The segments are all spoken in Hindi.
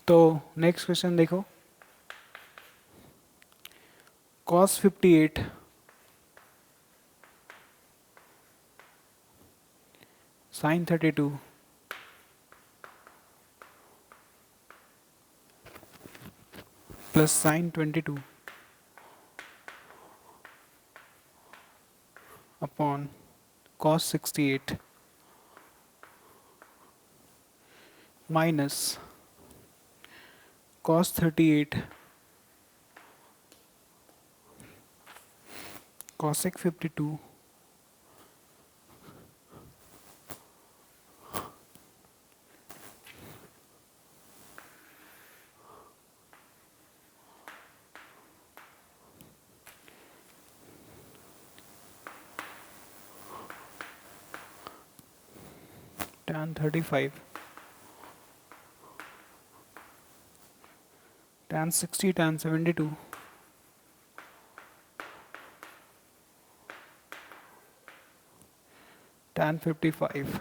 तो नेक्स्ट क्वेश्चन देखो, cos 58 sin 32 plus sin 22 upon cos 68 minus cos 38 cosec 52 tan 35 tan 60 tan 72 tan 55।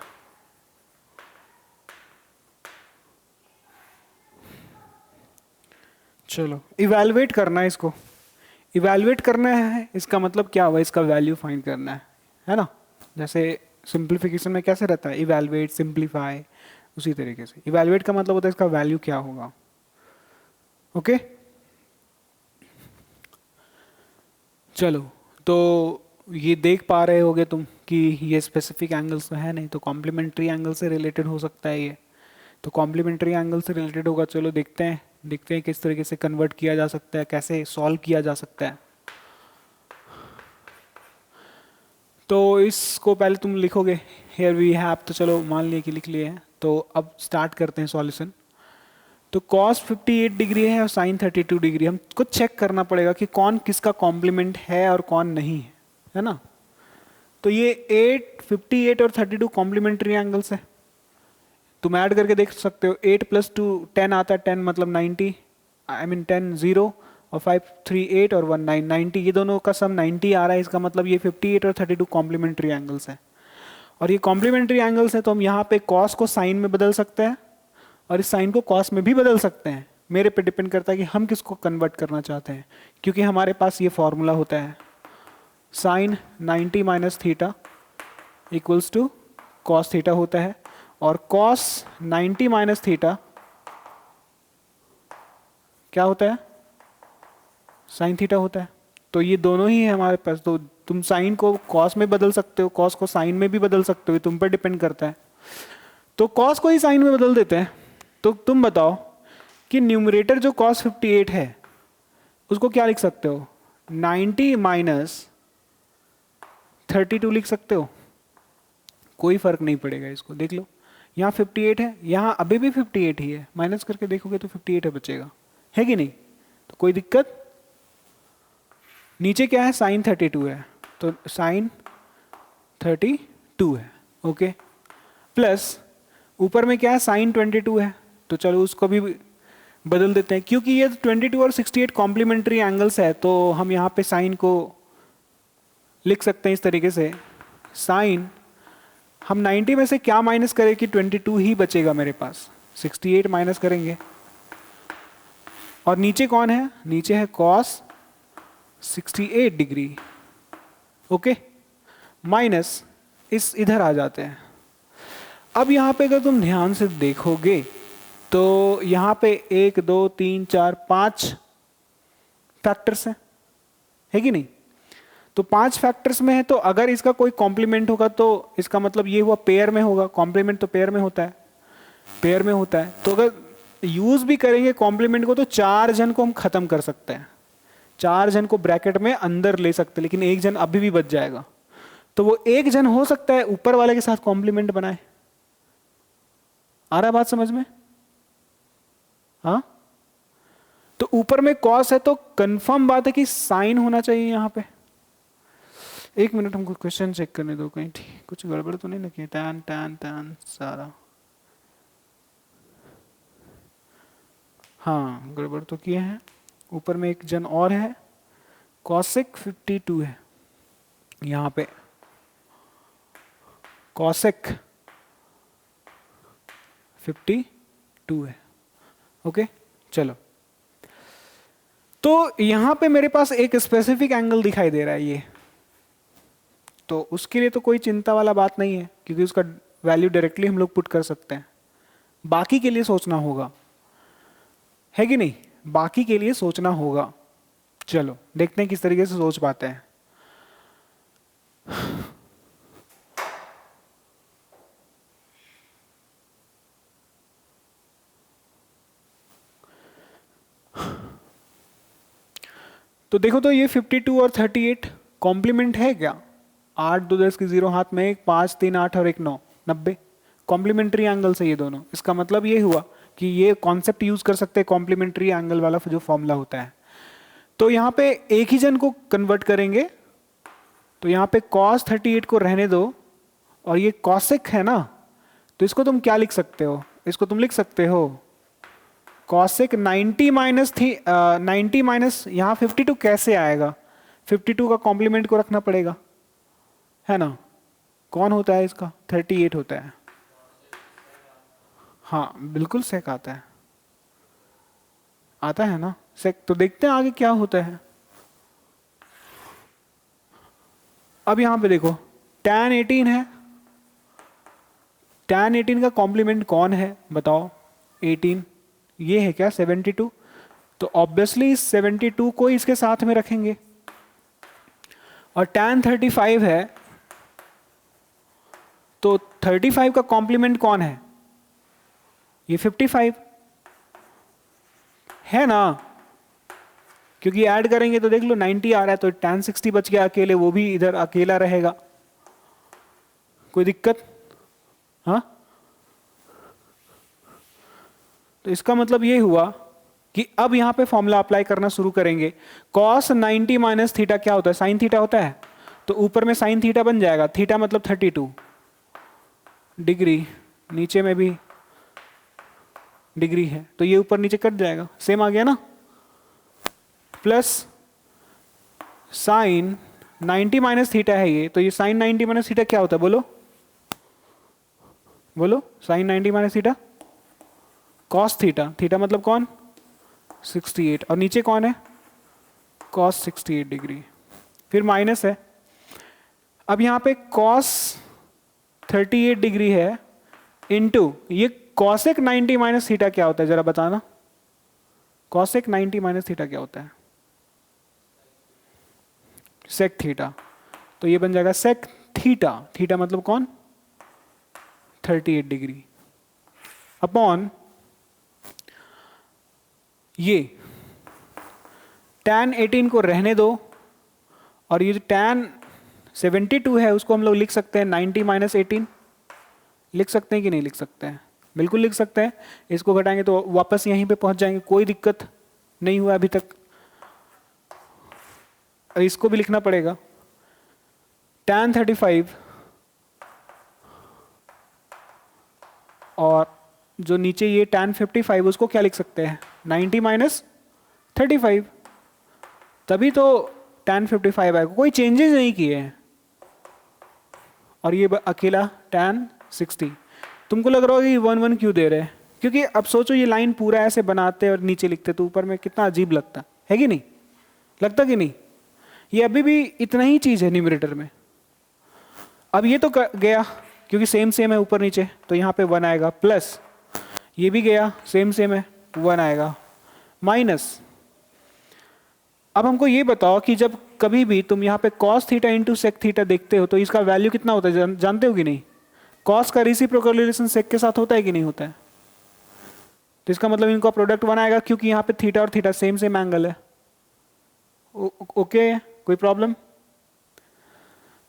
चलो इवैल्यूएट करना है इसको, इवैल्यूएट करना है, इसका मतलब क्या हुआ, इसका वैल्यू फाइंड करना है ना। जैसे सिंप्लीफिकेशन में कैसे रहता है, इवैल्यूएट सिंप्लीफाई, उसी तरीके से इवैल्यूएट का मतलब होता है इसका वैल्यू क्या होगा। ओके चलो, तो ये देख पा रहे होगे तुम कि ये स्पेसिफिक एंगल्स तो है नहीं, तो कॉम्प्लीमेंट्री एंगल से रिलेटेड हो सकता है ये। तो कॉम्प्लीमेंट्री एंगल से रिलेटेड होगा, चलो देखते हैं किस तरीके से कन्वर्ट किया जा सकता है, कैसे सॉल्व किया जा सकता है। तो इसको पहले तुम लिखोगे हेयर वी हैव, तो चलो मान लिए कि लिख लिए हैं, तो अब स्टार्ट करते हैं सॉल्यूशन। तो cos 58 डिग्री है और sin 32 डिग्री, हमको चेक करना पड़ेगा कि कौन किसका कॉम्प्लीमेंट है और कौन नहीं है ना। तो ये 58 और 32 कॉम्प्लीमेंट्री एंगल्स है, तुम ऐड करके देख सकते हो। 8 + 2 10 आता है, 10 मतलब 90, आई मीन 10 0 और 5 3 8 और 1 9 90, ये दोनों का सम 90 आ रहा है, इसका मतलब ये 58 और 32 कॉम्प्लीमेंट्री एंगल्स है। और ये कॉम्प्लीमेंट्री एंगल्स है तो हम यहाँ पे कॉस को साइन में बदल सकते हैं और इस साइन को कॉस में भी बदल सकते हैं। मेरे पे डिपेंड करता है कि हम किसको कन्वर्ट करना चाहते हैं, क्योंकि हमारे पास ये फॉर्मूला होता है sine 90 minus theta equals to cos theta होता है, और कॉस 90 माइनस थीटा क्या होता है, साइन थीटा होता है। तो ये दोनों ही है हमारे पास, तो तुम साइन को कॉस में बदल सकते हो, कॉस को साइन में भी बदल सकते हो, तुम पर डिपेंड करता है। तो कॉस को ही साइन में बदल देते हैं। तो तुम बताओ कि न्यूमरेटर जो cos 58 है उसको क्या लिख सकते हो, 90 माइनस 32 लिख सकते हो, कोई फर्क नहीं पड़ेगा, इसको देख लो। यहाँ 58 है, यहाँ अभी भी 58 ही है, माइनस करके देखोगे तो 58 है बचेगा, है कि नहीं। तो कोई दिक्कत, नीचे क्या है साइन 32 है, तो साइन 32 है, ओके। प्लस ऊपर में क्या है साइन 22 है, तो चलो उसको भी बदल देते हैं, क्योंकि ये 22 और 68 कॉम्प्लीमेंट्री एंगल्स है, तो हम यहाँ पे साइन को लिख सकते हैं इस तरीके से, साइन हम 90 में से क्या माइनस करें कि 22 ही बचेगा मेरे पास, 68 माइनस करेंगे। और नीचे कौन है, नीचे है कॉस 68 डिग्री, ओके, माइनस इस इधर आ जाते हैं। अब यहाँ पे अगर तुम ध्यान से देखोगे तो यहाँ पे 1 2 3 4 5 फैक्टर्स हैं, है कि नहीं। तो 5 फैक्टर्स में है, तो अगर इसका कोई कॉम्प्लीमेंट होगा तो इसका मतलब ये हुआ पेयर में होगा, कॉम्प्लीमेंट तो पेयर में होता है, पेयर में होता है। तो अगर यूज भी करेंगे कॉम्प्लीमेंट को तो 4 जन को हम खत्म कर सकते हैं, 4 जन को ब्रैकेट में अंदर ले सकते हैं, लेकिन 1 जन अभी भी बच जाएगा। तो वो 1 जन हो सकता है ऊपर वाले के साथ कॉम्प्लीमेंट बनाए। आ रहा है बात समझ में, हाँ। तो ऊपर में कॉस है तो कंफर्म बात है कि साइन होना चाहिए यहाँ पे। एक मिनट हमको क्वेश्चन चेक करने दो, कहीं ठीक कुछ गड़बड़ तो नहीं ना किया, टैन टैन टैन सारा, हाँ गड़बड़ तो किए हैं। ऊपर में एक जन और है, कॉसेक 52 है यहाँ पे, कॉसेक 52 है, ओके चलो, तो यहां पे मेरे पास एक स्पेसिफिक एंगल दिखाई दे रहा है ये, तो उसके लिए तो कोई चिंता वाला बात नहीं है क्योंकि उसका वैल्यू डायरेक्टली हम लोग पुट कर सकते हैं। बाकी के लिए सोचना होगा, है कि नहीं, बाकी के लिए सोचना होगा। चलो देखते हैं किस तरीके से सोच पाते हैं। तो देखो, तो ये 52 और 38 कॉम्प्लीमेंट है क्या? 8 2 10 की 0 हाथ में, 1 5 3 8 और 1 9 90 कॉम्प्लीमेंट्री एंगल से ये दोनों। इसका मतलब ये हुआ कि ये कॉन्सेप्ट यूज कर सकते हैं कॉम्प्लीमेंट्री एंगल वाला जो फॉर्मूला होता है। तो यहाँ पे एक ही जन को कन्वर्ट करेंगे, तो यहाँ पे cos 38 को रहने दो, और ये cosec है ना, तो इसको तुम क्या लिख सकते हो? इसको तुम लिख सकते हो cosec 90 माइनस थी 90 माइनस यहाँ 52 कैसे आएगा? 52 का कॉम्प्लीमेंट को रखना पड़ेगा, है ना? कौन होता है इसका? 38 होता है। हाँ बिल्कुल सेक आता है, आता है ना सेक। तो देखते हैं आगे क्या होता है। अब यहां पे देखो tan 18 है, tan 18 का कॉम्प्लीमेंट कौन है बताओ? 18, ये है क्या 72? तो ऑब्वियसली 72 को इसके साथ में रखेंगे। और tan 35 है, तो 35 का कॉम्प्लीमेंट कौन है? ये 55 है ना, क्योंकि ऐड करेंगे तो देख लो 90 आ रहा है, तो tan 60 बच गया अकेले, वो भी इधर अकेला रहेगा। कोई दिक्कत? हाँ, तो इसका मतलब ये हुआ कि अब यहां पे फॉर्मूला अप्लाई करना शुरू करेंगे। cos 90 माइनस थीटा क्या होता है? साइन थीटा होता है, तो ऊपर में साइन थीटा बन जाएगा, थीटा मतलब 32 डिग्री, नीचे में भी डिग्री है, तो ये ऊपर नीचे कट जाएगा, सेम आ गया ना। प्लस साइन 90 माइनस थीटा है ये, तो ये साइन 90 माइनस थीटा क्या होता है? बोलो बोलो, sine 90 minus theta cos theta, theta मतलब कौन? 68, और नीचे कौन है? कॉस 68 डिग्री, फिर माइनस है। अब यहां पे कॉस 38 डिग्री है इनटू ये कॉसेक 90 माइनस थीटा क्या होता है जरा बताना? कॉसेक 90 माइनस थीटा क्या होता है? सेक थीटा, तो ये बन जाएगा सेक थीटा, थीटा मतलब कौन? 38 डिग्री अपॉन ये tan 18 को रहने दो, और ये जो tan 72 है उसको हम लोग लिख सकते हैं 90 माइनस 18, लिख सकते हैं कि नहीं लिख सकते हैं? बिल्कुल लिख सकते हैं। इसको घटाएंगे तो वापस यहीं पे पहुंच जाएंगे, कोई दिक्कत नहीं हुआ अभी तक। इसको भी लिखना पड़ेगा tan 35, और जो नीचे ये tan 55 उसको क्या लिख सकते हैं? 90 माइनस 35, तभी तो tan 55 आएगा, कोई चेंजेस नहीं किए हैं। और ये अकेला tan 60। तुमको लग रहा होगा कि 1 1 क्यों दे रहे हैं? क्योंकि अब सोचो ये लाइन पूरा ऐसे बनाते और नीचे लिखते तो ऊपर में कितना अजीब लगता है कि नहीं? लगता कि नहीं? ये अभी भी इतना ही चीज है न्यूमरेटर में। अब ये तो गया क्योंकि सेम सेम है ऊपर नीचे, तो यहाँ पे 1 आएगा, प्लस ये भी गया सेम सेम है 1 आएगा, माइनस। अब हमको ये बताओ कि जब कभी भी तुम यहाँ पे cos theta into sec theta देखते हो तो इसका वैल्यू कितना होता है जानते हो कि नहीं? cos का रेसिप्रोकल रिलेशन सेक के साथ होता है कि नहीं होता है? तो इसका मतलब इनका प्रोडक्ट 1 आएगा क्योंकि यहाँ पे थीटा और थीटा सेम सेम एंगल है। ओके, कोई प्रॉब्लम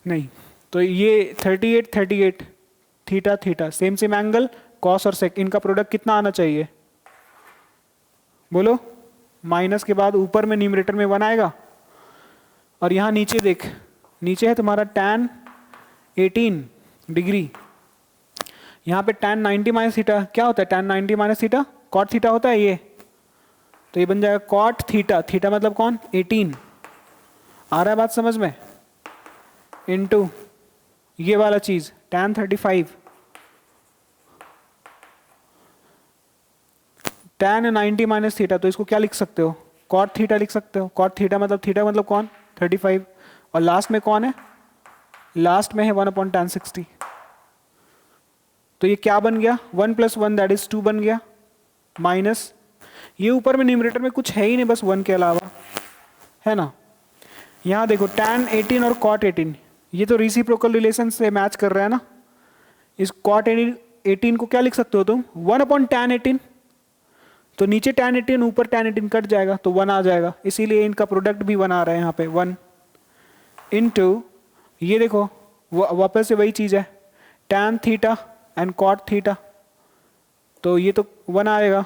नहीं? तो ये 38 38 theta theta same same angle, cos और सेक, इनका प्रोडक्ट कितना आना चाहिए? बोलो। माइनस के बाद ऊपर में न्यूमरेटर में 1 आएगा, और यहां नीचे देख, नीचे है तुम्हारा tan 18 डिग्री, यहां पे tan 90 माइनस थीटा क्या होता है? tan 90 minus theta cot theta होता है ये, तो ये बन जाएगा कॉट थीटा, थीटा मतलब कौन? 18। आ रहा है बात समझ में? इनटू ये वाला चीज tan 35, tan 90 माइनस थीटा, तो इसको क्या लिख सकते हो, cot थीटा लिख सकते हो। cot थीटा मतलब कौन, 35, और लास्ट में कौन है, लास्ट में है 1/tan60। तो ये क्या बन गया, 1 + 1 दैट इज 2 बन गया, माइनस ये ऊपर में न्यूमरेटर में कुछ है ही नहीं बस 1 के अलावा, है ना। यहाँ देखो tan 18 और cot 18, ये तो रेसिप्रोकल रिलेशन से मैच कर रहा है ना। इस cot 18 को क्या लिख सकते हो तुम, 1/tan 18, तो नीचे tan 18 ऊपर tan 18 कट जाएगा तो 1 आ जाएगा, इसीलिए इनका प्रोडक्ट भी 1 आ रहा है यहाँ पे 1 इंटू, ये देखो वापस से वही चीज़ है, tan theta and cot theta, तो ये तो 1 आएगा,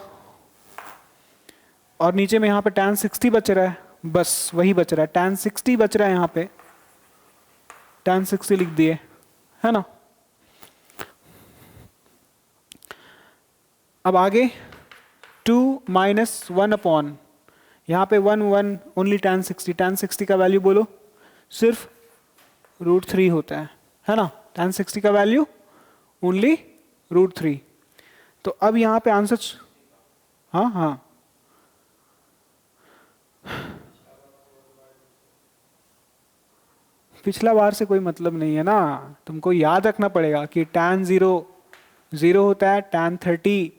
और नीचे में यहाँ पे tan 60 बच रहा है, बस वही बच रहा है, tan 60 बच रहा है यहाँ पे, tan 60 लिख दिए, है ना। अब आगे 2 - 1/, यहाँ पे 1 1 ओनली tan 60 का वैल्यू बोलो, सिर्फ √3 होता है ना। tan 60 का वैल्यू ओनली √3। तो अब यहाँ पे आंसर, हाँ हाँ पिछला बार से कोई मतलब नहीं है ना, तुमको याद रखना पड़ेगा कि tan 0 0 होता है, tan 30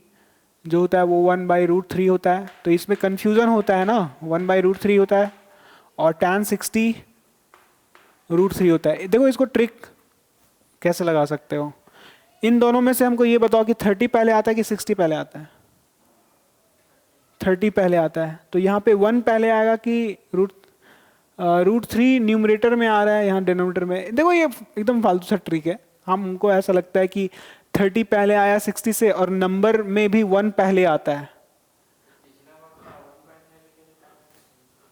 जो होता है वो 1/√3 होता है, तो इसमें कंफ्यूजन होता है ना, 1/√3 होता है, और tan 60 √3 होता है। देखो इसको ट्रिक कैसे लगा सकते हो, इन दोनों में से हमको ये बताओ कि 30 पहले आता है कि 60 पहले आता है, 30 पहले आता है, तो यहाँ पे 1 पहले आएगा कि √3 न्यूमरेटर में आ रहा है यहाँ डिनोमिनेटर में। देखो ये एकदम फालतू सा ट्रिक है, हमको ऐसा लगता है कि 30 पहले आया 60 से, और नंबर में भी 1 पहले आता है।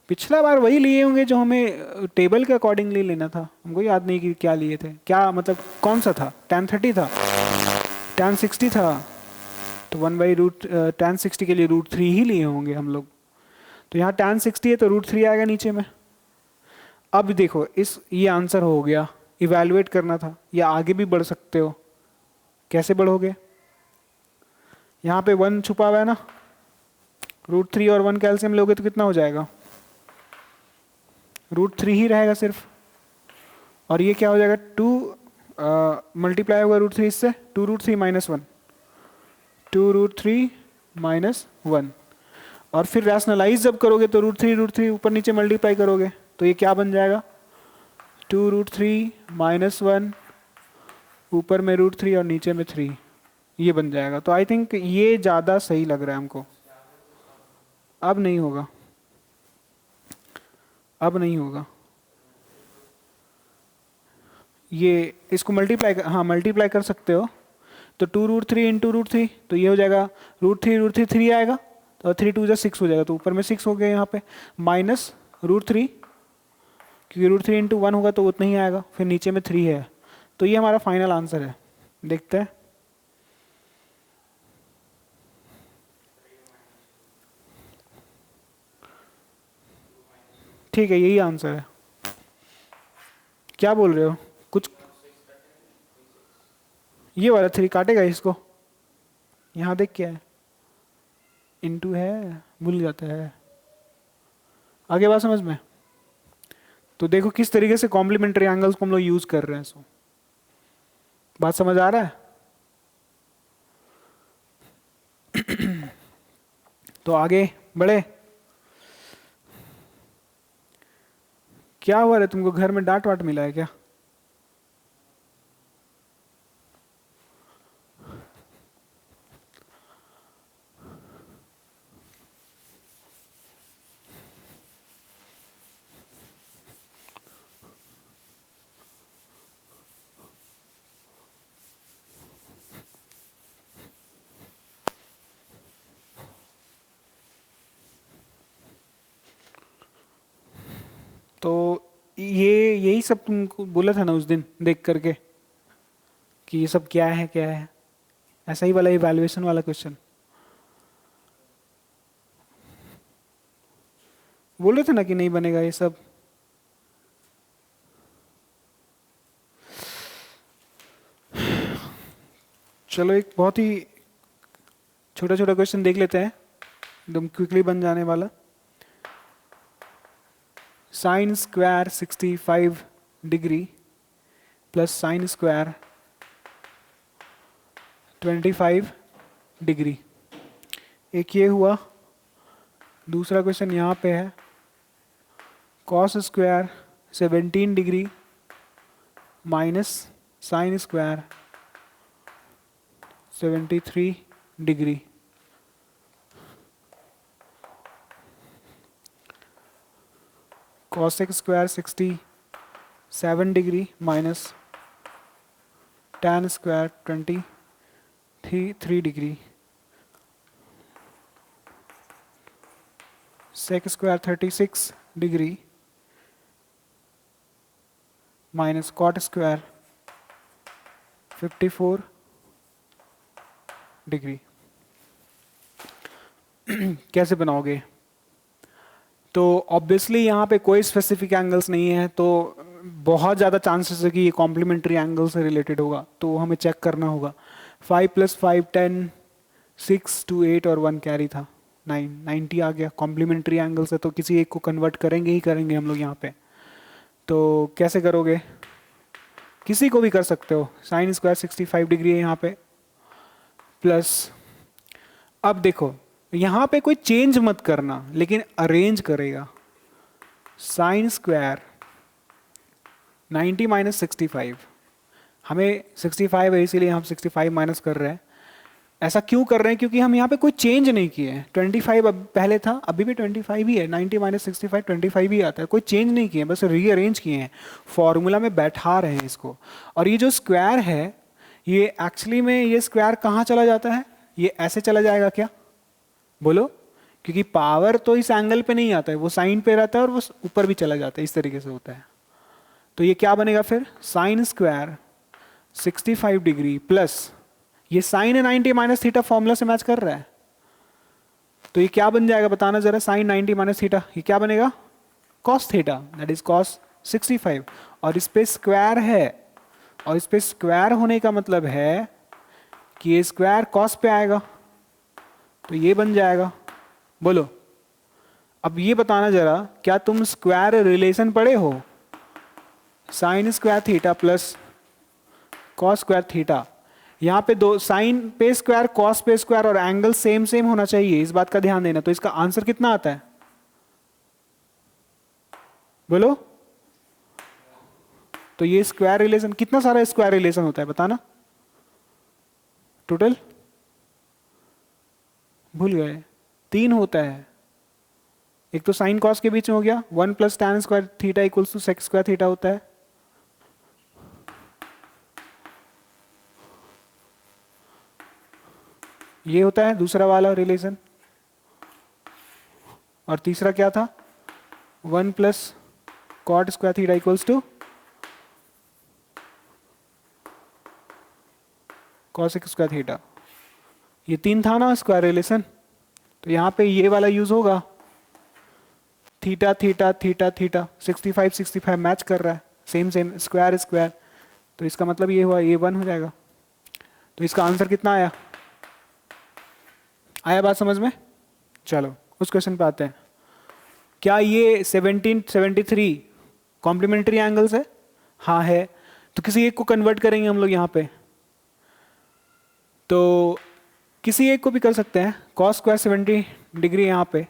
पिछला बार वही लिए होंगे जो हमें टेबल के अकॉर्डिंगली लेना था, हमको याद नहीं कि क्या लिए थे, क्या मतलब कौन सा था, tan 30 था, tan 60 था, तो tan 60 के लिए √3 ही लिए होंगे हम लोग। तो यहाँ tan 60 है तो √3 आएगा नीचे में। अब देखो ये आंसर हो गया, इवैल्यूएट करना था, या आगे भी बढ़ सकते हो, कैसे बढ़ोगे, यहाँ पे 1 छुपा हुआ है ना, √3 और 1 कैल्शियम लोगे तो कितना हो जाएगा, √3 ही रहेगा सिर्फ, और ये क्या हो जाएगा 2 मल्टीप्लाई होगा √3 से, 2√3 - 1, 2√3 - 1, और फिर रैशनलाइज जब करोगे तो √3 ऊपर नीचे मल्टीप्लाई करोगे तो ये क्या बन जाएगा, 2√3 - 1 ऊपर में √3 और नीचे में 3, ये बन जाएगा। तो आई थिंक ये ज़्यादा सही लग रहा है हमको। अब नहीं होगा, अब नहीं होगा, ये इसको मल्टीप्लाई कर सकते हो, तो 2√3 × √3, तो ये हो जाएगा √3 3 आएगा, तो 3 2 6 हो जाएगा, तो ऊपर में 6 हो गया यहाँ पे, माइनस √3, क्योंकि √3 × 1 होगा तो उतना ही आएगा, फिर नीचे में 3 है, तो ये हमारा फाइनल आंसर है। देखते हैं, ठीक है यही आंसर है। क्या बोल रहे हो कुछ, ये वाला 3 काटेगा इसको, यहाँ देख क्या है, इंटू है, भूल जाता है, आगे बात समझ में। तो देखो किस तरीके से कॉम्प्लीमेंट्री एंगल्स को हम लोग यूज कर रहे हैं, सो बात समझ आ रहा है। तो आगे बढ़े, क्या हुआ रे, तुमको घर में डांट वाट मिला है क्या, तो ये यही सब तुमको बोला था ना उस दिन देख करके कि ये सब क्या है क्या है, ऐसा ही वाला इवैल्यूएशन वाला क्वेश्चन बोले थे ना कि नहीं बनेगा ये सब। चलो एक बहुत ही छोटा छोटा क्वेश्चन देख लेते हैं। एकदम क्विकली बन जाने वाला। Sine square 65 degree plus sine square 25 degree. एक ये हुआ। दूसरा क्वेश्चन यहाँ पे है, cos square 17 degree minus sine square 73 degree. Cosec square 67 degree minus tan square 23 degree. Sec square 36 degree minus cot square 54 degree. कैसे बनाओगे? तो ऑब्वियसली यहाँ पे कोई स्पेसिफिक एंगल्स नहीं है, तो बहुत ज़्यादा चांसेस है कि ये कॉम्प्लीमेंट्री एंगल से रिलेटेड होगा, तो हमें चेक करना होगा। 5 + 5 10, 6 2 8 और 1 कैरी था, 9 90 आ गया। कॉम्प्लीमेंट्री एंगल से तो किसी एक को कन्वर्ट करेंगे ही करेंगे हम लोग यहाँ पे। तो कैसे करोगे? किसी को भी कर सकते हो। साइन स्क्वायर 65 डिग्री है यहाँ पे, प्लस अब देखो यहाँ पे कोई चेंज मत करना, लेकिन अरेंज करेगा। साइन स्क्वायर 90 माइनस 65, हमें 65 है इसीलिए हम 65 माइनस कर रहे हैं। ऐसा क्यों कर रहे हैं? क्योंकि हम यहाँ पे कोई चेंज नहीं किए हैं। 25 अब पहले था, अभी भी 25 ही है। 90 माइनस 65 25 ही आता है, कोई चेंज नहीं किए हैं, बस रीअरेंज किए हैं, फॉर्मूला में बैठा रहे हैं इसको। और ये जो स्क्वायर है, ये एक्चुअली में ये स्क्वायर कहाँ चला जाता है? ये ऐसे चला जाएगा क्या? बोलो। क्योंकि पावर तो इस एंगल पे नहीं आता है, वो साइन पे रहता है और वो ऊपर भी चला जाता है, इस तरीके से होता है। तो ये क्या बनेगा फिर? साइन स्क्वायर 65 डिग्री प्लस ये साइन 90 माइनस थीटा फॉर्मूला से मैच कर रहा है, तो ये क्या बन जाएगा बताना जरा? साइन 90 माइनस थीटा, ये क्या बनेगा? Cos theta, that is cos 65। और इस पे स्क्वायर है, और इस पे स्क्वायर होने का मतलब है कि ये स्क्वायर कॉस पे आएगा, तो ये बन जाएगा। बोलो। अब ये बताना जरा, क्या तुम स्क्वायर रिलेशन पढ़े हो? Sine square theta plus cos square theta, यहाँ पे दो साइन पे स्क्वायर कॉस पे स्क्वायर और एंगल सेम सेम होना चाहिए, इस बात का ध्यान देना। तो इसका आंसर कितना आता है? बोलो। तो ये स्क्वायर रिलेशन, कितना सारा स्क्वायर रिलेशन होता है बताना? टोटल भूल गए? 3 होता है। एक तो साइन कॉस के बीच में हो गया, 1 + tan square theta equals to sec square theta होता है। ये होता है दूसरा वाला रिलेशन। और तीसरा क्या था? 1 + cot square theta equals to cosec square theta. ये 3 था ना स्क्वायर रिलेशन, तो यहाँ पे ये वाला यूज होगा। Theta theta theta theta 65 65 match कर रहा है, सेम सेम स्क्वायर स्क्वायर, तो इसका मतलब ये हुआ, ये 1 हो जाएगा। तो इसका आंसर कितना आया? आया बात समझ में? चलो उस क्वेश्चन पे आते हैं। क्या ये 1773 कॉम्प्लीमेंट्री एंगल्स है? हाँ है। तो किसी एक को कन्वर्ट करेंगे हम लोग यहाँ पे, तो किसी एक को भी कर सकते हैं। कॉस स्क्वायर 70 डिग्री यहाँ पे,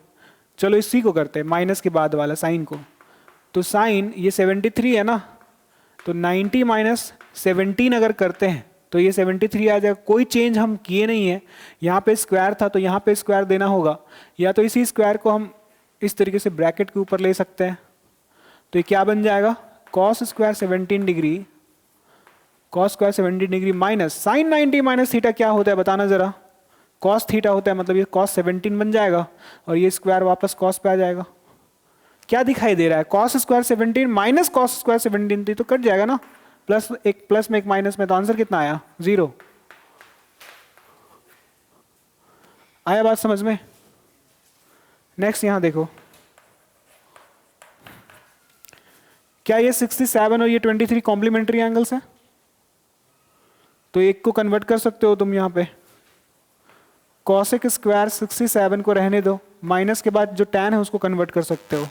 चलो इसी को करते हैं, माइनस के बाद वाला साइन को। तो साइन ये 73 है ना, तो 90 माइनस 17 अगर करते हैं तो ये 73 आ जाएगा। कोई चेंज हम किए नहीं है, यहाँ पे स्क्वायर था तो यहाँ पे स्क्वायर देना होगा, या तो इसी स्क्वायर को हम इस तरीके से ब्रैकेट के ऊपर ले सकते हैं। तो ये क्या बन जाएगा? Cos square 17 degree, cos square 17 degree minus sine 90 minus theta क्या होता है बताना जरा? कॉस थीटा होता है, मतलब ये कॉस 17 बन जाएगा और ये स्क्वायर वापस कॉस पे आ जाएगा। क्या दिखाई दे रहा है? Cos square 17 minus cos square 17 थी तो कट जाएगा ना, प्लस एक प्लस में एक माइनस में, तो आंसर कितना आया? 0। आया बात समझ में? नेक्स्ट यहां देखो, क्या ये 67 और ये 23 कॉम्प्लीमेंट्री एंगल्स हैं? तो एक को कन्वर्ट कर सकते हो तुम यहां पे। कॉसेक स्क्वायर 67 को रहने दो, माइनस के बाद जो tan है उसको कन्वर्ट कर सकते हो,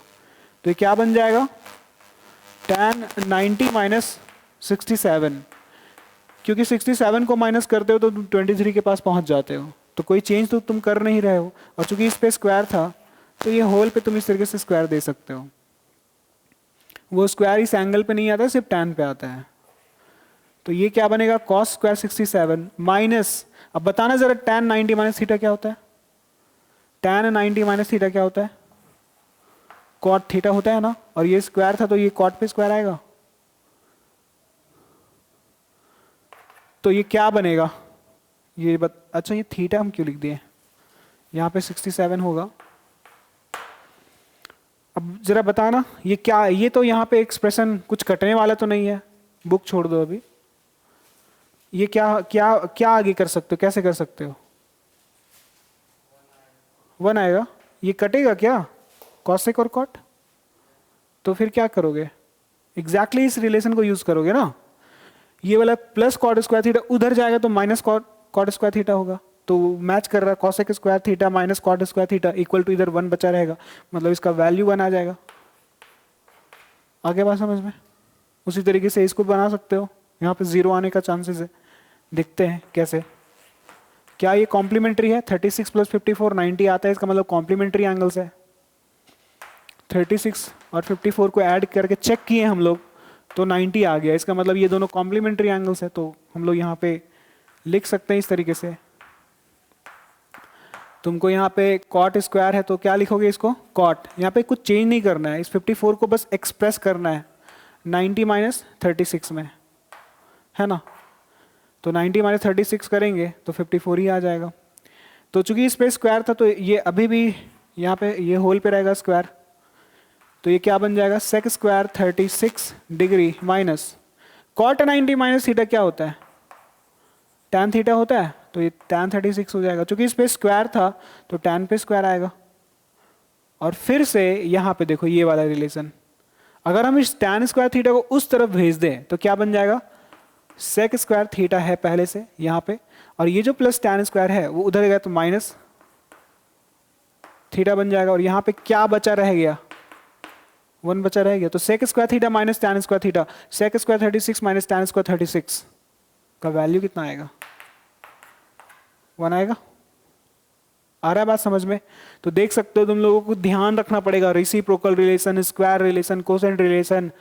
तो ये क्या बन जाएगा tan 90 माइनस 67, क्योंकि 67 को माइनस करते हो तो तुम 23 के पास पहुंच जाते हो, तो कोई चेंज तो तुम कर नहीं रहे हो, और चूंकि इस पे स्क्वायर था तो ये होल पे तुम इस तरीके से स्क्वायर दे सकते हो। वो स्क्वायर इस एंगल पे नहीं आता, सिर्फ tan पे आता है। तो ये क्या बनेगा cos स्क्वायर 67 माइनस, अब बताना जरा tan 90 माइनस थीटा क्या होता है, tan 90 माइनस थीटा क्या होता है, cot थीटा होता है ना, और ये स्क्वायर था तो ये cot पे स्क्वायर आएगा, तो ये क्या बनेगा ये अच्छा ये थीटा हम क्यों लिख दिए, यहाँ पे 67 होगा। अब जरा बताना ये क्या, ये तो यहाँ पे एक्सप्रेशन कुछ कटने वाला तो नहीं है, बुक छोड़ दो अभी, ये क्या क्या क्या आगे कर सकते हो, कैसे कर सकते हो, 1 आएगा, ये कटेगा क्या कॉसेक और कॉट, तो फिर क्या करोगे एग्जैक्टली इस रिलेशन को यूज करोगे ना, ये वाला प्लस कॉट स्क्वायर थीटा उधर जाएगा तो माइनस कॉट स्क्वायर थीटा होगा, तो मैच कर रहा है cosec square theta minus cot square theta equal to इधर 1 बचा रहेगा, मतलब इसका वैल्यू 1 आ जाएगा। आगे बात समझ में, उसी तरीके से इसको बना सकते हो, यहाँ पे 0 आने का चांसेस है, देखते हैं कैसे। क्या ये कॉम्प्लीमेंट्री है, 36 प्लस 54 90 आता है, इसका मतलब कॉम्प्लीमेंट्री एंगल्स है। 36 और 54 को ऐड करके चेक किए हम लोग तो 90 आ गया, इसका मतलब ये दोनों कॉम्प्लीमेंट्री एंगल्स है, तो हम लोग यहाँ पे लिख सकते हैं इस तरीके से। तुमको यहाँ पे कॉट स्क्वायर है तो क्या लिखोगे इसको कॉट, यहाँ पे कुछ चेंज नहीं करना है, इस 54 को बस एक्सप्रेस करना है 90 माइनस 36 में, है ना, तो 90 माइनस 36 करेंगे तो 54 ही आ जाएगा। तो चूंकि इस पे स्क्वायर था तो ये अभी भी यहाँ पे ये होल पे रहेगा स्क्वायर, तो ये क्या बन जाएगा sec square 36 degree minus cot 90 minus theta क्या होता है tan थीटा होता है, तो ये tan 36 हो जाएगा, चूंकि इस पे स्क्वायर था तो tan पे स्क्वायर आएगा। और फिर से यहाँ पे देखो ये वाला रिलेशन, अगर हम इस tan स्क्वायर थीटा को उस तरफ भेज दें तो क्या बन जाएगा सेक स्क्वायर थीटा है पहले से यहाँ पे, और ये जो प्लस tan स्क्वायर है वो उधर गया तो माइनस थीटा बन जाएगा, और यहाँ पे क्या बचा रह गया 1 बचा रह गया, तो sec square theta minus tan square theta, sec square 36 minus tan square 36 का वैल्यू कितना आएगा 1 आएगा। आ रहा है बात समझ में, तो देख सकते हो तुम लोगों को ध्यान रखना पड़ेगा, reciprocal relation, square relation, quotient relation,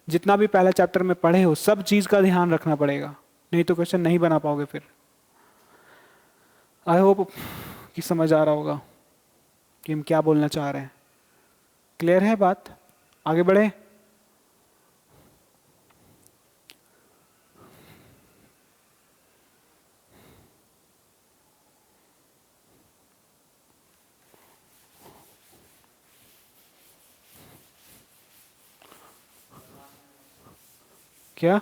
जितना भी पहला चैप्टर में पढ़े हो सब चीज का ध्यान रखना पड़ेगा, नहीं तो क्वेश्चन नहीं बना पाओगे फिर। आई होप कि समझ आ रहा होगा कि हम क्या बोलना चाह रहे हैं, क्लियर है बात, आगे बढ़े। क्या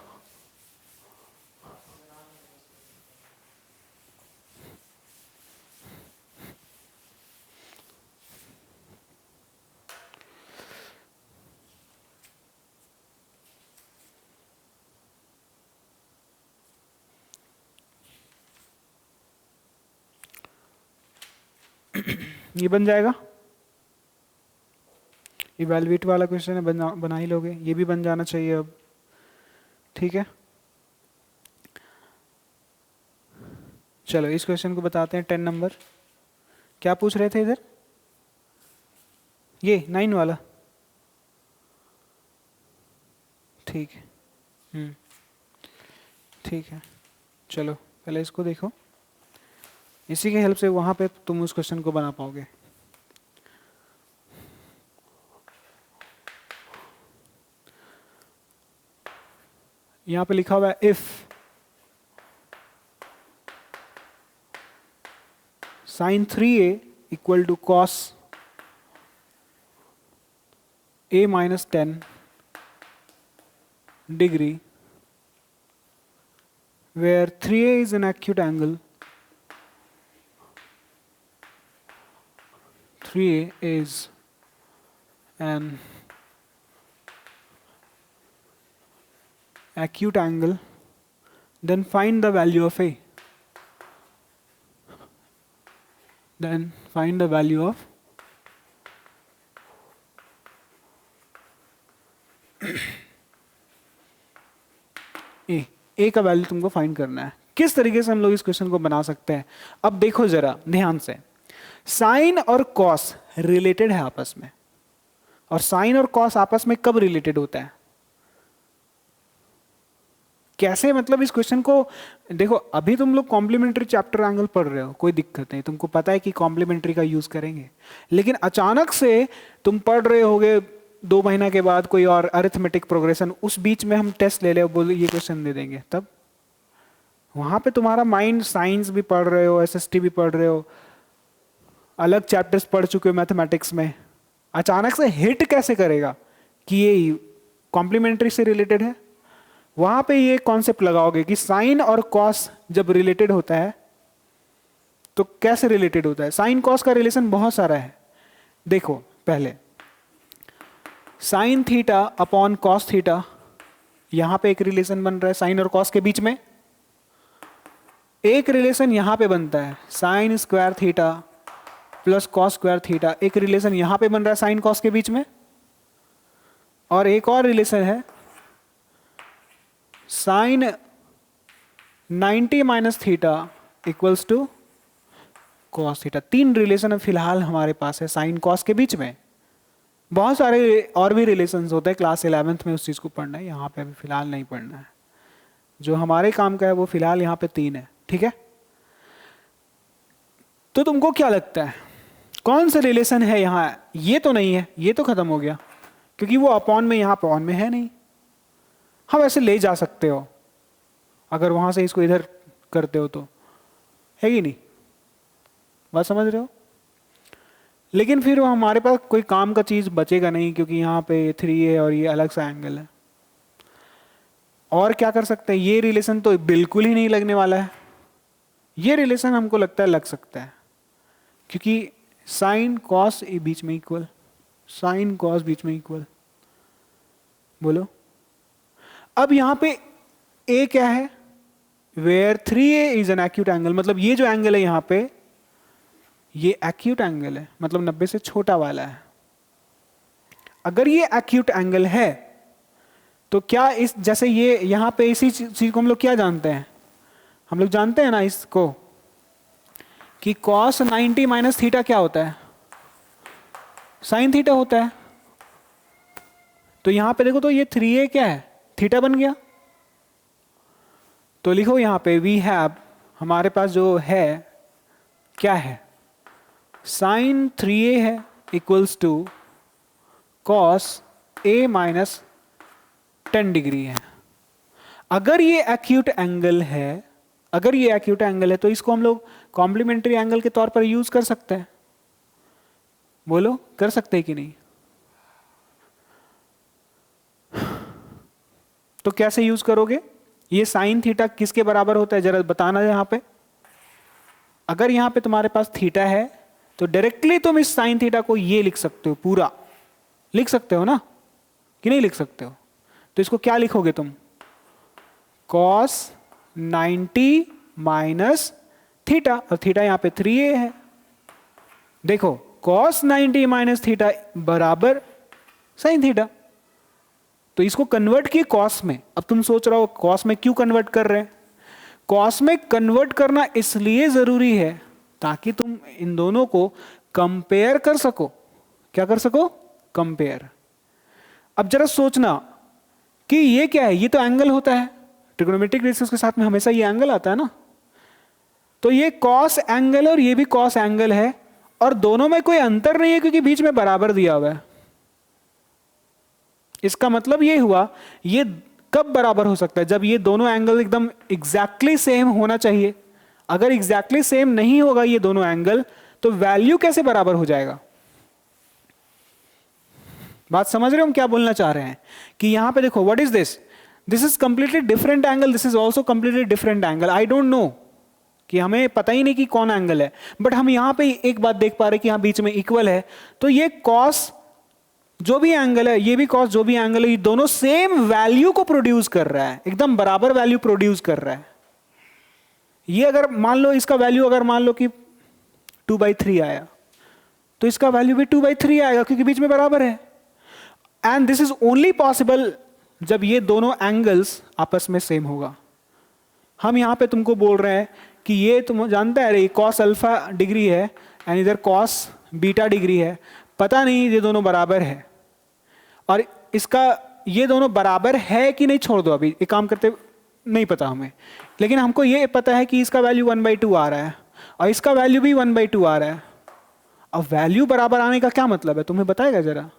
ये बन जाएगा, इवैल्यूएट वाला क्वेश्चन है, बना ही लोगे, ये भी बन जाना चाहिए अब, ठीक है। चलो इस क्वेश्चन को बताते हैं 10 नंबर, क्या पूछ रहे थे इधर, ये 9 वाला, ठीक है, ठीक है। चलो पहले इसको देखो, इसी के हेल्प से वहां पे तुम उस क्वेश्चन को बना पाओगे। यहां पे लिखा हुआ है if sin 3a equal to cos a minus 10 degree, where 3a is an acute angle, 3a is an acute angle, then find the value of a। Then find the value of a का वैल्यू तुमको फाइंड करना है। किस तरीके से हम लोग इस क्वेश्चन को बना सकते हैं, अब देखो जरा ध्यान से। साइन और कॉस रिलेटेड है आपस में, और साइन और कॉस आपस में कब रिलेटेड होता है, कैसे, मतलब इस क्वेश्चन को देखो। अभी तुम लोग कॉम्प्लीमेंट्री चैप्टर एंगल पढ़ रहे हो, कोई दिक्कत नहीं, तुमको पता है कि कॉम्प्लीमेंट्री का यूज करेंगे। लेकिन अचानक से तुम पढ़ रहे होगे 2 महीना के बाद कोई और अरिथमेटिक प्रोग्रेशन, उस बीच में हम टेस्ट ले ले बोले ये क्वेश्चन दे देंगे, तब वहां पे तुम्हारा माइंड, साइंस भी पढ़ रहे हो, एसएसटी भी पढ़ रहे हो, अलग चैप्टर्स पढ़ चुके हो मैथमेटिक्स में, अचानक से हिट कैसे करेगा कि ये कॉम्प्लीमेंट्री से रिलेटेड है। वहां पे ये कॉन्सेप्ट लगाओगे कि साइन और कॉस जब रिलेटेड होता है तो कैसे रिलेटेड होता है। साइन कॉस का रिलेशन बहुत सारा है। देखो पहले sine theta upon cos theta, यहां पे एक रिलेशन बन रहा है साइन और कॉस के बीच में। एक रिलेशन यहां पे बनता है sine square theta plus cos square theta, एक रिलेशन यहां पे बन रहा है साइन कॉस के बीच में। और एक और रिलेशन है sine 90 minus theta equals to cos theta. 3 relation फिलहाल हमारे पास है साइन कॉस के बीच में। बहुत सारे और भी रिलेशंस होते हैं, क्लास 11th में उस चीज को पढ़ना है, यहाँ पे अभी फिलहाल नहीं पढ़ना है। जो हमारे काम का है वो फिलहाल यहाँ पे 3 है, ठीक है। तो तुमको क्या लगता है कौन सा रिलेशन है यहाँ? ये तो नहीं है, ये तो खत्म हो गया क्योंकि वो अपॉन में यहाँ अपॉन में है नहीं। हम ऐसे ले जा सकते हो अगर वहां से इसको इधर करते हो तो, है कि नहीं, बात समझ रहे हो। लेकिन फिर हमारे पास कोई काम का चीज बचेगा नहीं क्योंकि यहाँ पे 3 है और ये अलग सा एंगल है। और क्या कर सकते हैं, ये रिलेशन तो बिल्कुल ही नहीं लगने वाला है। ये रिलेशन हमको लगता है लग सकता है क्योंकि साइन कॉस बीच में इक्वल, साइन कॉस बीच में इक्वल, बोलो। अब यहां पे ए क्या है, where 3a is an acute angle, मतलब ये जो एंगल है यहां पे ये एक्यूट एंगल है, मतलब 90 से छोटा वाला है। अगर ये एक्यूट एंगल है तो क्या इस जैसे ये यहां पे इसी चीज को हम लोग क्या जानते हैं, हम लोग जानते हैं ना इसको कि cos 90 माइनस थीटा क्या होता है, साइन थीटा होता है। तो यहां पे देखो तो ये 3a क्या है, थीटा बन गया। तो लिखो यहां पे वी हैव, हमारे पास जो है क्या है, साइन 3a है equals to cos a minus 10 degree है। अगर ये एक्यूट एंगल है, अगर ये एक्यूट एंगल है तो इसको हम लोग कॉम्प्लीमेंट्री एंगल के तौर पर यूज कर सकते हैं, बोलो कर सकते हैं कि नहीं। तो कैसे यूज करोगे, ये साइन थीटा किसके बराबर होता है जरा बताना यहां पे। अगर यहां पे तुम्हारे पास थीटा है तो डायरेक्टली तुम इस साइन थीटा को ये लिख सकते हो, पूरा लिख सकते हो ना कि नहीं लिख सकते हो। तो इसको क्या लिखोगे तुम, cos 90 माइनस थीटा, और थीटा यहां पे 3a है। देखो cos 90 माइनस थीटा बराबर साइन थीटा। तो इसको कन्वर्ट किए कॉस में। अब तुम सोच रहे हो कॉस में क्यों कन्वर्ट कर रहे हैं, कॉस में कन्वर्ट करना इसलिए जरूरी है ताकि तुम इन दोनों को कंपेयर कर सको। क्या कर सको, कंपेयर। अब जरा सोचना कि ये क्या है, ये तो एंगल होता है, ट्रिग्नोमेट्रिक रेशियोज के साथ में हमेशा ये एंगल आता है ना। तो ये कॉस एंगल और ये भी कॉस एंगल है और दोनों में कोई अंतर नहीं है क्योंकि बीच में बराबर दिया हुआ है। इसका मतलब ये हुआ, ये कब बराबर हो सकता है, जब ये दोनों एंगल एकदम एग्जैक्टली सेम होना चाहिए। अगर एग्जैक्टली सेम नहीं होगा ये दोनों एंगल तो वैल्यू कैसे बराबर हो जाएगा। बात समझ रहे हो हम क्या बोलना चाह रहे हैं कि यहां पे देखो what is this, this is completely different angle, this is also completely different angle. I don't know कि हमें पता ही नहीं कि कौन एंगल है, बट हम यहां पे एक बात देख पा रहे हैं कि यहां बीच में इक्वल है। तो ये कॉस जो भी एंगल है, ये भी कॉस जो भी एंगल है, ये दोनों सेम वैल्यू को प्रोड्यूस कर रहा है, एकदम बराबर वैल्यू प्रोड्यूस कर रहा है। ये अगर मान लो इसका वैल्यू अगर मान लो कि 2/3 आया, तो इसका वैल्यू भी 2/3 आएगा क्योंकि बीच में बराबर है। And this is only possible जब ये दोनों एंगल्स आपस में सेम होगा। हम यहाँ पे तुमको बोल रहे हैं कि ये तुम जानता है कॉस अल्फा डिग्री है एंड इधर कॉस बीटा डिग्री है, पता नहीं ये दोनों बराबर है, और इसका ये दोनों बराबर है कि नहीं छोड़ दो, अभी एक काम करते नहीं पता हमें, लेकिन हमको ये पता है कि इसका वैल्यू 1/2 आ रहा है और इसका वैल्यू भी 1/2 आ रहा है। अब वैल्यू बराबर आने का क्या मतलब है तुम्हें बताएगा जरा?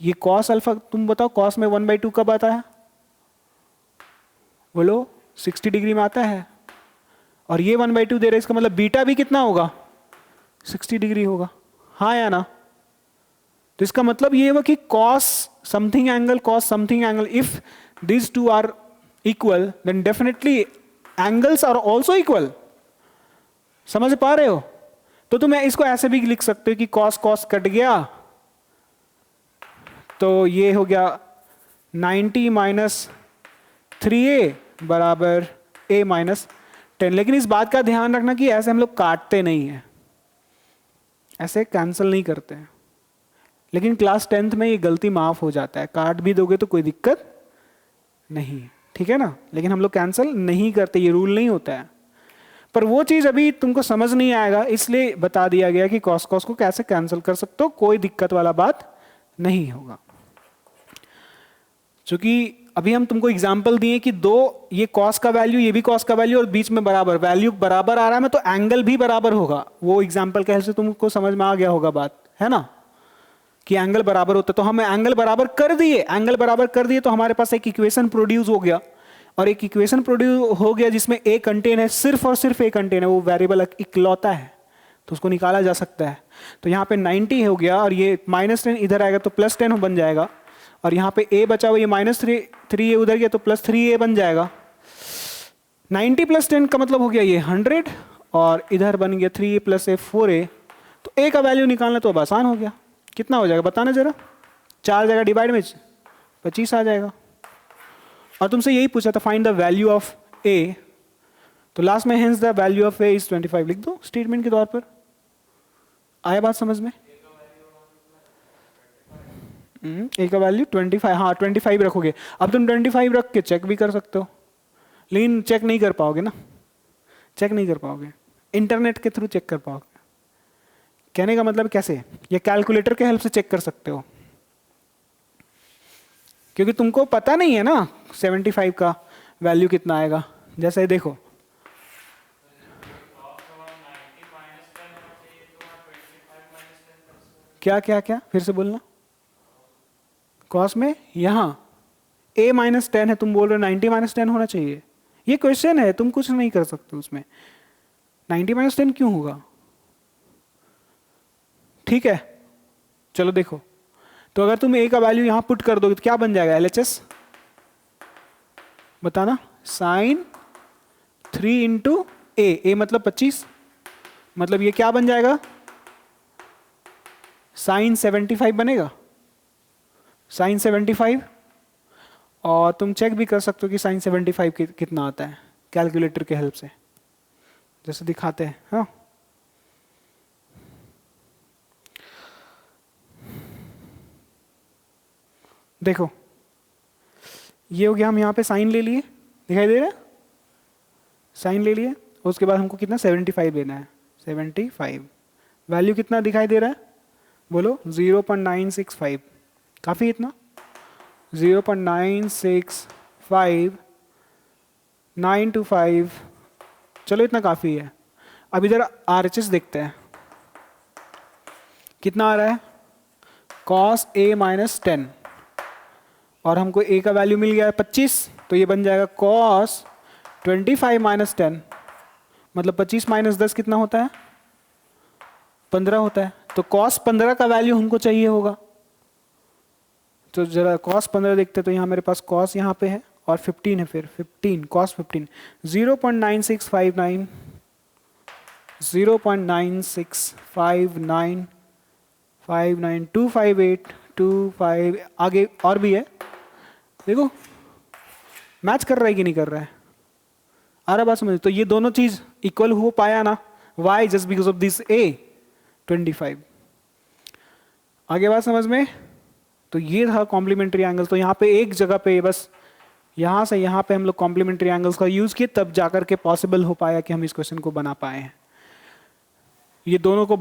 ये कॉस अल्फा, तुम बताओ कॉस में 1/2 कब आता है? बोलो 60 डिग्री में आता है, और ये 1/2 दे रहे, इसका मतलब बीटा भी कितना होगा? 60 डिग्री होगा, हाँ या ना? तो इसका मतलब ये हुआ कि cos something angle, if these two are equal then definitely angles are also equal। समझ पा रहे हो? तो तुम इसको ऐसे भी लिख सकते हो कि cos cos कट गया तो ये हो गया 90 माइनस 3a बराबर a माइनस 10। लेकिन इस बात का ध्यान रखना कि ऐसे हम लोग काटते नहीं हैं, ऐसे कैंसिल नहीं करते हैं, लेकिन क्लास 10th में ये गलती माफ हो जाता है, काट भी दोगे तो कोई दिक्कत नहीं, ठीक है ना? लेकिन हम लोग कैंसिल नहीं करते, ये रूल नहीं होता है। पर वो चीज अभी तुमको समझ नहीं आएगा, इसलिए बता दिया गया कि कॉस कॉस को कैसे कैंसिल कर सकते हो, कोई दिक्कत वाला बात नहीं होगा। क्योंकि अभी हम तुमको एग्जांपल दिए कि दो, ये कॉस का वैल्यू, ये भी कॉस का वैल्यू, और बीच में बराबर वैल्यू बराबर आ रहा है, तो एंगल भी बराबर होगा। वो एग्जांपल के हेल्प से तुमको समझ में आ गया होगा बात, है ना, कि एंगल बराबर होता है। तो हम एंगल बराबर कर दिए, तो हमारे पास एक इक्वेशन प्रोड्यूस हो गया, और एक इक्वेशन प्रोड्यूस हो गया जिसमें ए कंटेन है, सिर्फ और सिर्फ ए कंटेन है, वो वेरिएबल इकलौता है, तो उसको निकाला जा सकता है। तो यहाँ पे 90 हो गया, और ये -10 इधर आएगा तो +10 बन जाएगा, और यहाँ पे a बचा हुआ, ये -3 उधर गया तो +3a बन जाएगा। 90 + 10 का मतलब हो गया ये 100, और इधर बन गया 3a + a 4a। तो a का वैल्यू निकालना तो अब आसान हो गया, कितना हो जाएगा बताना जरा? 4 जगह डिवाइड में 25 आ जाएगा। और तुमसे यही पूछा था find the value of a, तो लास्ट में hence the value of a is 25 लिख दो स्टेटमेंट के तौर पर। आया बात समझ में? a का वैल्यू 25, हाँ 25 रखोगे। अब तुम 25 रख के चेक भी कर सकते हो, लेकिन चेक नहीं कर पाओगे ना, चेक नहीं कर पाओगे, इंटरनेट के थ्रू चेक कर पाओगे। कहने का मतलब कैसे? ये कैलकुलेटर के हेल्प से चेक कर सकते हो, क्योंकि तुमको पता नहीं है ना 75 का वैल्यू कितना आएगा। जैसे देखो, क्या क्या क्या फिर से बोलना। कॉस में यहाँ a -10 है, तुम बोल रहे हो 90 -10 होना चाहिए, ये क्वेश्चन है, तुम कुछ नहीं कर सकते उसमें। 90 -10 क्यों होगा? ठीक है, चलो देखो, तो अगर तुम a का वैल्यू यहां पुट कर दोगे तो क्या बन जाएगा? LHS बताना, sin 3 × a मतलब 25, मतलब ये क्या बन जाएगा? sin 75 बनेगा, sin 75। और तुम चेक भी कर सकते हो कि sin 75 कितना आता है कैलकुलेटर के हेल्प से, जैसे दिखाते हैं। हाँ, देखो ये हो गया, हम यहाँ पे साइन ले लिए, दिखाई दे रहा है, साइन ले लिए, उसके बाद हमको कितना 75 लेना है, 75 वैल्यू कितना दिखाई दे रहा है? बोलो 0.965, काफ़ी इतना 0.965 925, चलो इतना काफ़ी है। अब इधर RHS देखते हैं कितना आ रहा है, cos a -10, और हमको a का वैल्यू मिल गया है 25, तो ये बन जाएगा cos 25 -10, मतलब 25 - 10 कितना होता है? 15 होता है। तो cos 15 का वैल्यू हमको चाहिए होगा, तो जरा cos 15 देखते हैं, तो यहाँ मेरे पास cos यहाँ पे है और 15 है, फिर 15 cos 15 0.9659 258 आगे और भी है, देखो मैच कर रहा है कि नहीं कर रहा है, आ रहा बात समझ? तो ये दोनों चीज इक्वल हो पाया ना, why? Just because of this a, 25। आगे बात समझ में? तो ये था कॉम्प्लीमेंट्री एंगल्स। तो यहाँ पे एक जगह पे बस यहाँ से यहाँ पे हम लोग कॉम्प्लीमेंट्री एंगल्स का यूज किए, तब जाकर के पॉसिबल हो पाया कि हम इस क्वेश्चन को बना पाए हैं। ये दोनों को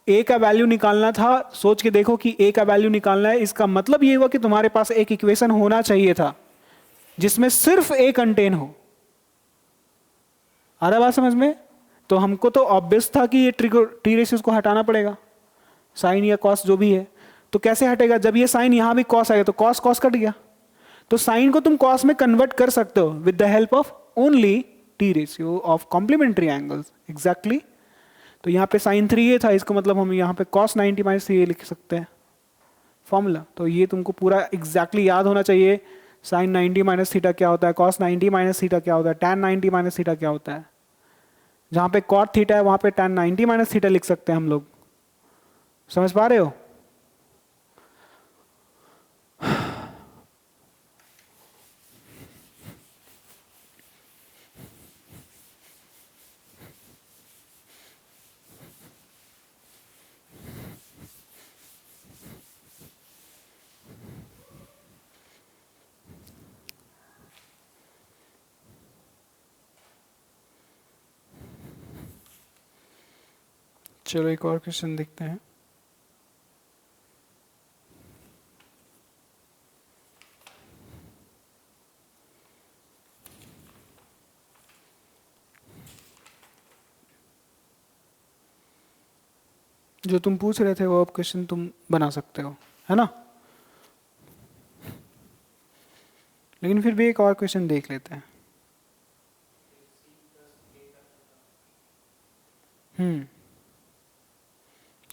ए का वैल्यू निकालना था, सोच के देखो कि ए का वैल्यू निकालना है, इसका मतलब ये हुआ कि तुम्हारे पास एक इक्वेशन होना चाहिए था जिसमें सिर्फ ए कंटेन हो। आ रहा बात समझ में? तो हमको तो ऑब्वियस था कि ये टी रेशियोज को हटाना पड़ेगा, साइन या कॉस जो भी है। तो कैसे हटेगा? जब ये साइन यहां भी कॉस आएगा तो कॉस कॉस कट गया, तो साइन को तुम कॉस में कन्वर्ट कर सकते हो with the help of only T ratio of complementary angles. Exactly. तो यहाँ पे साइन 3a था, इसका मतलब हम यहाँ पे cos 90 माइनस 3a लिख सकते हैं फॉर्मूला। तो ये तुमको पूरा एग्जैक्टली याद होना चाहिए। साइन 90 माइनस थीटा क्या होता है, cos 90 माइनस थीटा क्या होता है, tan 90 माइनस थीटा क्या होता है। जहाँ पे cot थीटा है वहाँ पे tan 90 माइनस थीटा लिख सकते हैं हम लोग। समझ पा रहे हो? चलो एक और क्वेश्चन देखते हैं। जो तुम पूछ रहे थे वो अब क्वेश्चन तुम बना सकते हो, है ना? लेकिन फिर भी एक और क्वेश्चन देख लेते हैं।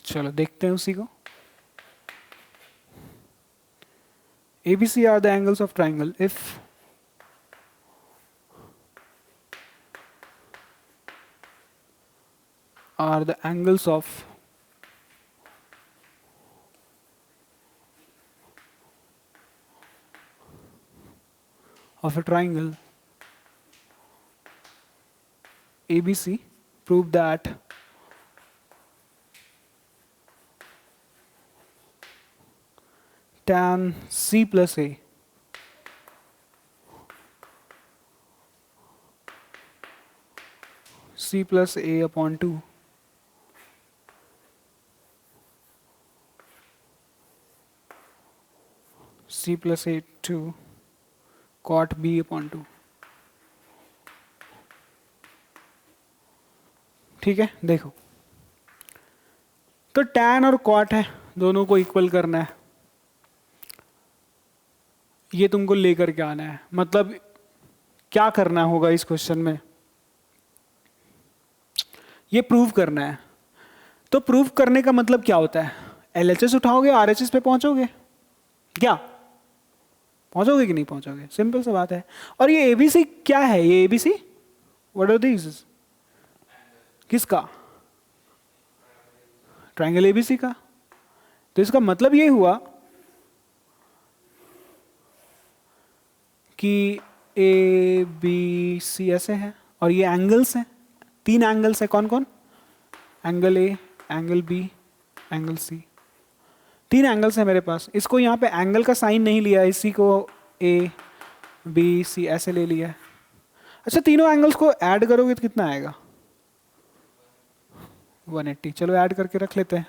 चलो देखते हैं उसी को। ABC are the angles of triangle if are the angles of a triangle ABC, prove that tan C plus A C plus A upon 2 C plus A 2 cot B upon 2। ठीक है, देखो तो tan और cot है, दोनों को इक्वल करना है। ये तुमको लेकर के आना है। मतलब क्या करना होगा इस क्वेश्चन में? ये प्रूव करना है। तो प्रूव करने का मतलब क्या होता है? LHS उठाओगे, RHS पे पहुंचोगे क्या? पहुंचोगे कि नहीं पहुंचोगे? सिंपल सा बात है। और ये ABC क्या है? ये ABC व्हाट आर दीज? किसका? ट्रायंगल ABC का। तो इसका मतलब ये हुआ कि ABC ऐसे है और ये एंगल्स हैं, 3 एंगल्स है। कौन कौन? Angle A, angle B, angle C। 3 angles है मेरे पास। इसको यहाँ पे एंगल का साइन नहीं लिया, इसी को A B C ऐसे ले लिया। अच्छा, तीनों एंगल्स को ऐड करोगे तो कितना आएगा? 180। चलो ऐड करके रख लेते हैं।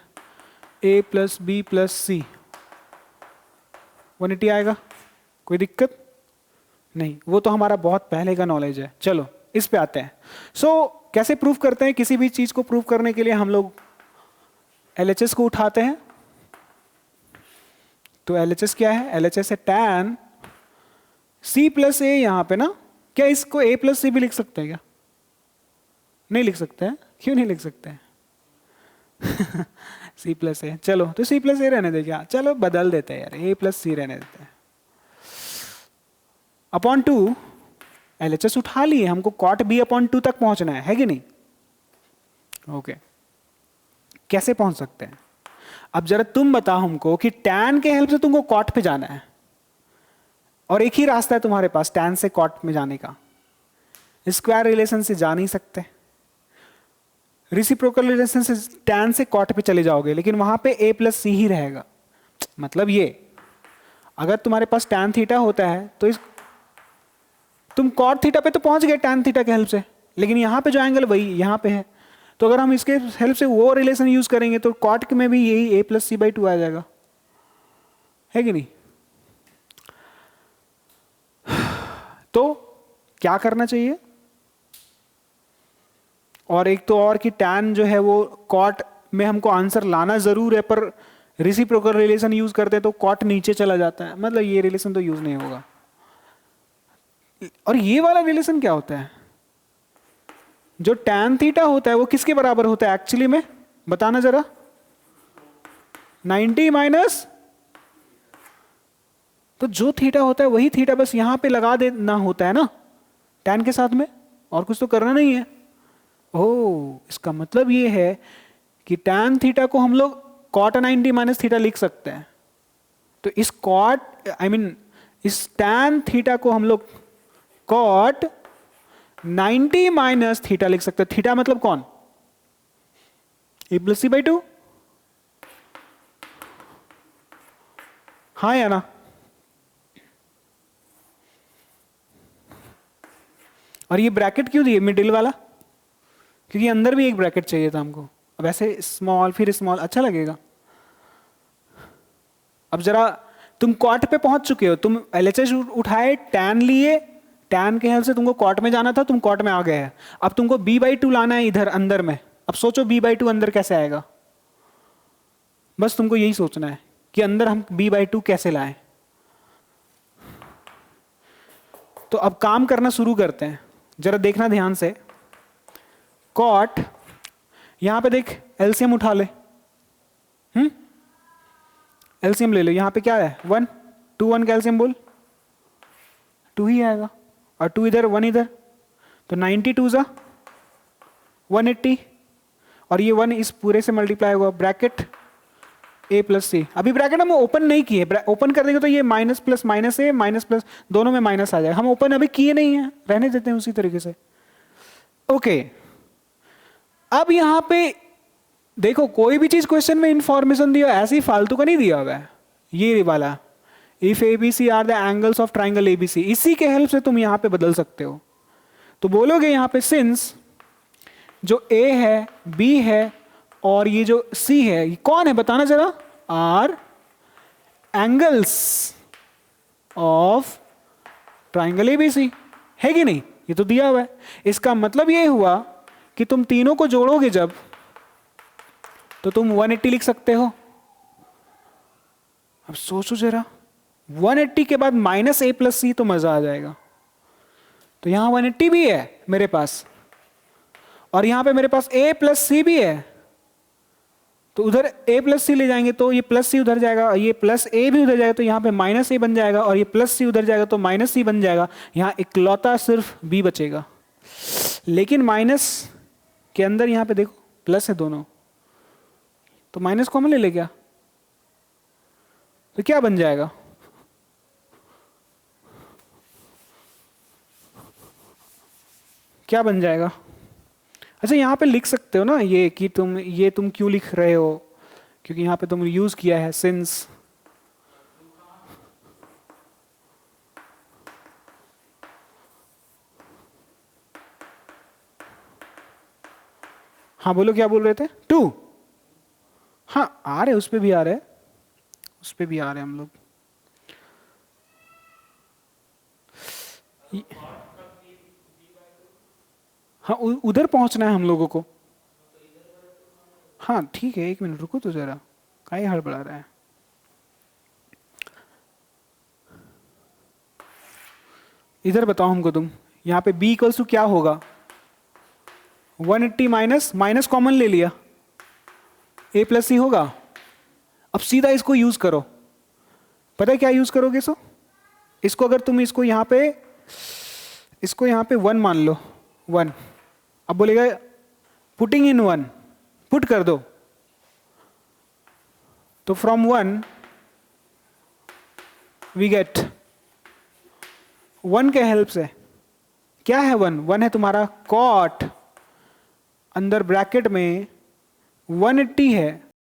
A plus B plus C 180 आएगा। कोई दिक्कत नहीं, वो तो हमारा बहुत पहले का नॉलेज है। चलो इस पे आते हैं। कैसे प्रूफ करते हैं? किसी भी चीज को प्रूफ करने के लिए हम लोग LHS को उठाते हैं। तो LHS क्या है? LHS है tan C प्लस A। यहां पे ना, क्या इसको A प्लस C भी लिख सकते हैं क्या? नहीं लिख सकते हैं। क्यों नहीं लिख सकते हैं? C plus A। चलो तो C प्लस A रहने दे क्या? चलो बदल देते हैं यार, A प्लस C रहने देते हैं। अपॉन 2 LHS उठा लिए, हमको cot B अपॉन 2 तक पहुंचना है कि नहीं? ओके। कैसे पहुंच सकते हैं? अब जरा तुम बताओ हमको कि tan के हेल्प से तुमको cot पे जाना है और एक ही रास्ता है तुम्हारे पास tan से cot में जाने का। स्क्वायर रिलेशन से जा नहीं सकते। रिसिप्रोकल रिलेशन से tan से cot पे चले जाओगे, लेकिन वहां पे a प्लस सी ही रहेगा। मतलब ये, अगर तुम्हारे पास tan थीटा होता है तो इस तुम cot थीटा पे तो पहुंच गए tan थीटा के हेल्प से, लेकिन यहाँ पे जो एंगल वही यहाँ पे है, तो अगर हम इसके हेल्प से वो रिलेशन यूज करेंगे तो cot में भी यही a plus C by two आ जाएगा, है कि नहीं? तो क्या करना चाहिए? और एक तो और कि tan जो है वो cot में हमको आंसर लाना जरूर है, पर रिसिप्रोकल रिलेशन यूज करते हैं तो cot नीचे चला जाता है, मतलब ये रिलेशन तो यूज नहीं होगा। और ये वाला रिलेशन क्या होता है? जो tan थीटा होता है वो किसके बराबर होता है एक्चुअली में, बताना जरा। 90 माइनस, तो जो थीटा होता है वही थीटा बस यहां पे लगा देना होता है ना tan के साथ में, और कुछ तो करना नहीं है। ओह, इसका मतलब ये है कि tan थीटा को हम लोग cot 90 माइनस थीटा लिख सकते हैं। तो इस cot इस tan थीटा को हम लोग cot 90 माइनस थीटा लिख सकते हैं। थीटा मतलब कौन? a plus C by two, हाँ या ना? और ये ब्रैकेट क्यों दिए मिडिल वाला? क्योंकि अंदर भी एक ब्रैकेट चाहिए था हमको। अब ऐसे स्मॉल फिर स्मॉल अच्छा लगेगा। अब जरा तुम कॉट पे पहुंच चुके हो, तुम एलएचएस उठाए, टैन लिए, टैन के हेल्प से तुमको कॉट में जाना था, तुम कॉट में आ गए हैं। अब तुमको b बाई टू लाना है इधर अंदर में। अब सोचो b बाई टू अंदर कैसे आएगा, बस तुमको यही सोचना है कि अंदर हम b बाई टू कैसे लाएं। तो अब काम करना शुरू करते हैं, जरा देखना ध्यान से। कॉट, यहां पे देख एलसीएम उठा ले, एलसीएम ले लो। यहां पे क्या है 1, 2 1 का एलसीएम बोल, 2 ही आएगा, और 2 इधर 1 इधर, तो 92 जा 180, और ये 1 इस पूरे से मल्टीप्लाई हुआ, ब्रैकेट a प्लस सी। अभी ब्रैकेट हम ओपन नहीं किए, ओपन कर देंगे तो ये माइनस प्लस माइनस ए माइनस प्लस दोनों में माइनस आ जाएगा। हम ओपन अभी किए नहीं है, रहने देते हैं उसी तरीके से। ओके, अब यहां पे देखो कोई भी चीज क्वेश्चन में इंफॉर्मेशन दिया ऐसे ही फालतू का नहीं दिया हुआ है। ये वाला if A B C are the angles of triangle A B C, इसी के हेल्प से तुम यहां पे बदल सकते हो। तो बोलोगे यहां पे सिंस जो ए है, बी है और ये जो सी है, ये कौन है बताना जरा? Are angles of triangle A B C, है कि नहीं? ये तो दिया हुआ है। इसका मतलब ये हुआ कि तुम तीनों को जोड़ोगे जब, तो तुम 180 लिख सकते हो। अब सोचो जरा, 180 के बाद माइनस ए प्लस सी, तो मजा आ जाएगा। तो यहां 180 भी है मेरे पास, और यहां पे मेरे पास a प्लस सी भी है, तो उधर a प्लस सी ले जाएंगे तो ये प्लस सी उधर जाएगा, और ये प्लस a भी उधर जाएगा तो यहाँ पे माइनस a बन जाएगा, और ये प्लस सी उधर जाएगा तो माइनस सी बन जाएगा। यहाँ इकलौता सिर्फ b बचेगा, लेकिन माइनस के अंदर यहाँ पे देखो प्लस है दोनों, तो माइनस कॉमन ले ले क्या, तो क्या बन जाएगा? क्या बन जाएगा? अच्छा, यहाँ पे लिख सकते हो ना ये कि तुम क्यों लिख रहे हो, क्योंकि यहाँ पे तुम यूज किया है सिंस। हाँ बोलो, क्या बोल रहे थे? 2, हाँ आ रहे, उस पे भी आ रहे, उस पे भी आ रहे हम लोग। हाँ उधर पहुंचना है हम लोगों को। हाँ ठीक है, 1 मिनट रुको तो जरा, काहे हड़बड़ा रहा है। इधर बताओ हमको तुम, यहाँ पे b इक्वल्स टू क्या होगा? 180 माइनस, माइनस कॉमन ले लिया, a प्लस सी होगा। अब सीधा इसको यूज करो, पता है क्या यूज करोगे? सो इसको अगर तुम इसको यहाँ पे 1 मान लो, 1, अब बोलेगा पुटिंग इन 1, पुट कर दो, तो फ्रॉम 1 वी गेट 1 के हेल्प से क्या है 1 है तुम्हारा कॉट अंदर ब्रैकेट में 180 है